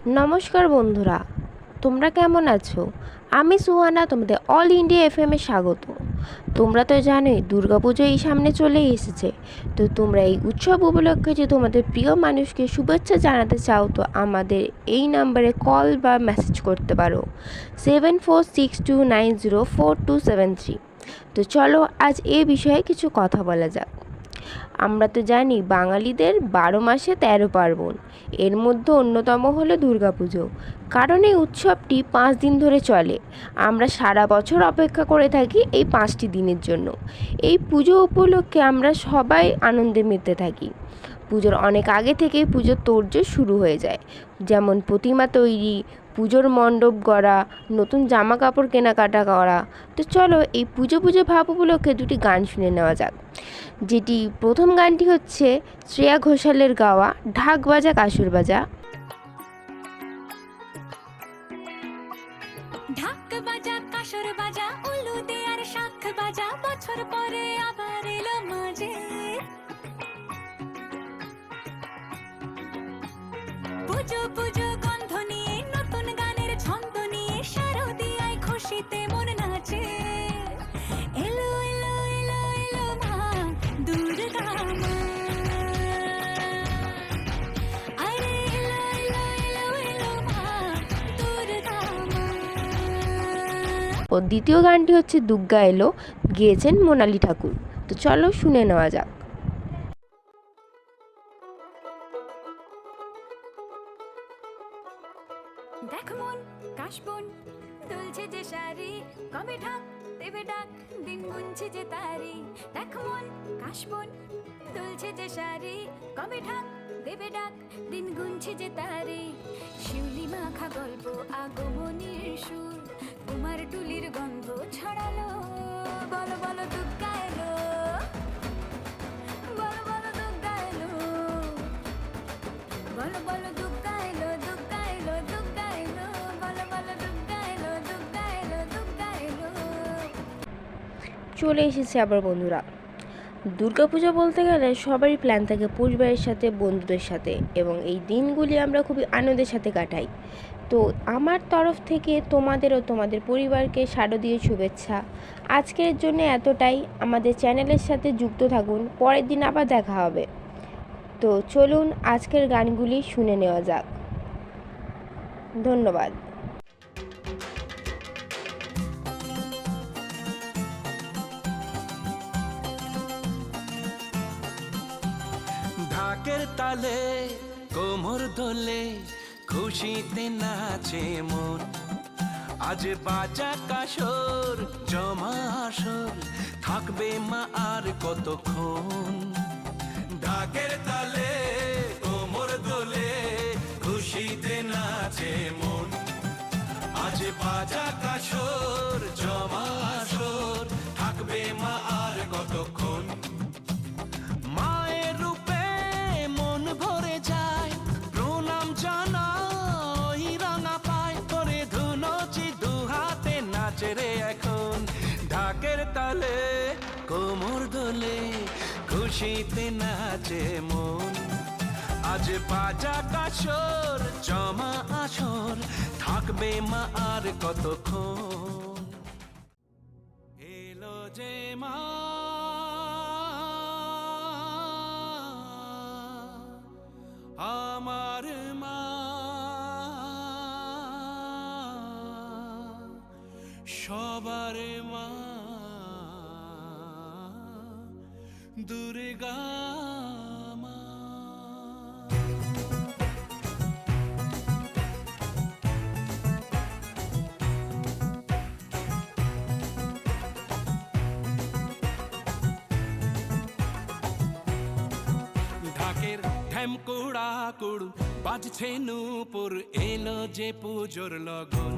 নমস্কার বন্ধুরা, তোমরা কেমন আছো? আমি সুহানা, তোমাদের অল ইন্ডিয়া এফএম এ স্বাগত। তোমরা তো জানোই দুর্গাপুজো এই সামনে চলে এসেছে। তো তোমরা এই উৎসব উপলক্ষে যে তোমাদের প্রিয় মানুষকে শুভেচ্ছা জানাতে চাও, তো আমাদের এই নাম্বারে কল বা মেসেজ করতে পারো 7462904273। তো চলো আজ এই বিষয়ে কিছু কথা বলা যাক। আমরা তো জানি বাঙালিদের 12 মাসে 13 পার্বণ। এর মধ্যে অন্যতম হলো দুর্গাপুজো, কারণ এই উৎসবটি 5 দিন ধরে চলে। আমরা সারা বছর অপেক্ষা করে থাকি এই 5টি দিনের জন্য। এই পুজো উপলক্ষে আমরা সবাই আনন্দে মেতে থাকি। পুজোর অনেক আগে থেকেই পুজোর তোড়জোড় শুরু হয়ে যায়, যেমন প্রতিমা তৈরি, পুজোর মণ্ডপ গড়া, নতুন জামা কাপড় কেনাকাটা করা। তো চলো এই পুজো ভাব উপলক্ষে দুটি গান শুনে নেওয়া যাক। যেটি প্রথম গানটি হচ্ছে শ্রেয়া ঘোষালের গাওয়া ঢাক বাজা কাসুর বাজা। ঢাক বাজা কাসর বাজা উলু দে আর শাখ বাজা, বছর পরে আবার এলো মাঝে। পুজো পুজো গন্ধ নিয়ে, নতুন গানের ছন্দ নিয়ে, শারদিয়ায় খুশিতে মন নাচে। এলো এলো এলো এলো মা দুর্গা মা, আরে এলো এলো এলো এলো মা দুর্গা মা। ও দ্বিতীয় গানটি হচ্ছে দুর্গা এলো, গেয়েছেন মোনালি ঠাকুর। তো চলো শুনে নেওয়া যাক। দেখ মন কাশবন দুলছে যে শাড়ি, কবে ঢাক দেবে ডাক, দিন গুনছে যে তারি। দেখ মন কাশবন দুলছে যে শাড়ি, কবে ঢাক দেবে ডাক, দিন গুনছে যে তারি। শিউলি মাখা গল্প আগমনীর সুর, তোমার টুলির গন্ধ ছড়ালো। বলো বলো দুর্গা এলো, বলো বলো দুর্গা এলো, বলো বলো দুর্গা এলো, দুর্গা এলো, দুর্গা এলো, বলো বলো দুর্গা এলো, দুর্গা এলো, দুর্গা এলো। চলে এসেছে আবার বন্ধুরা। দুর্গাপূজা বলতে গেলে সবারই প্ল্যান থাকে পরিবারের সাথে, বন্ধুদের সাথে, এবং এই দিনগুলি আমরা খুবই আনন্দের সাথে কাটাই। তো আমার তরফ থেকে তোমাদের ও তোমাদের পরিবারকে শারদীয় শুভেচ্ছা। আজকের জন্য এতটাই। আমাদের চ্যানেলের সাথে যুক্ত থাকুন, পরের দিন আবার দেখা হবে। তো চলুন আজকের গানগুলি শুনে নেওয়া যাক। ধন্যবাদ। ঢাকের তালে কোমর দোলে, খুশিতে নাচে মন। আজ বাজা কাসর জমা আসর, থাকবে মা আর কতক্ষণ। ঢাকের তালে কোমর দোলে, খুশিতে নাচে মন। আজ বাজা কাসর জমা আসর, থাকবে মা আর কতক্ষণ। মায়ের রূপে মন ভরে যায়, প্রণাম জানাই রাঙা পায়, করে ধুনচি দু হাতে নাচে রে এখন। ঢাকের তালে কোমর দোলে, খুশিতে নাচে মন। আজ বাজা কাসর জমা আসর, থাকবে মা আর কতক্ষণ। এলো যে মা আমার মা, সবার মা দুর্গা মা। ঢাকের ঢ্যাম কুড়া কুড় বাজছে নূপুর, এলো যে পুজোর লগন।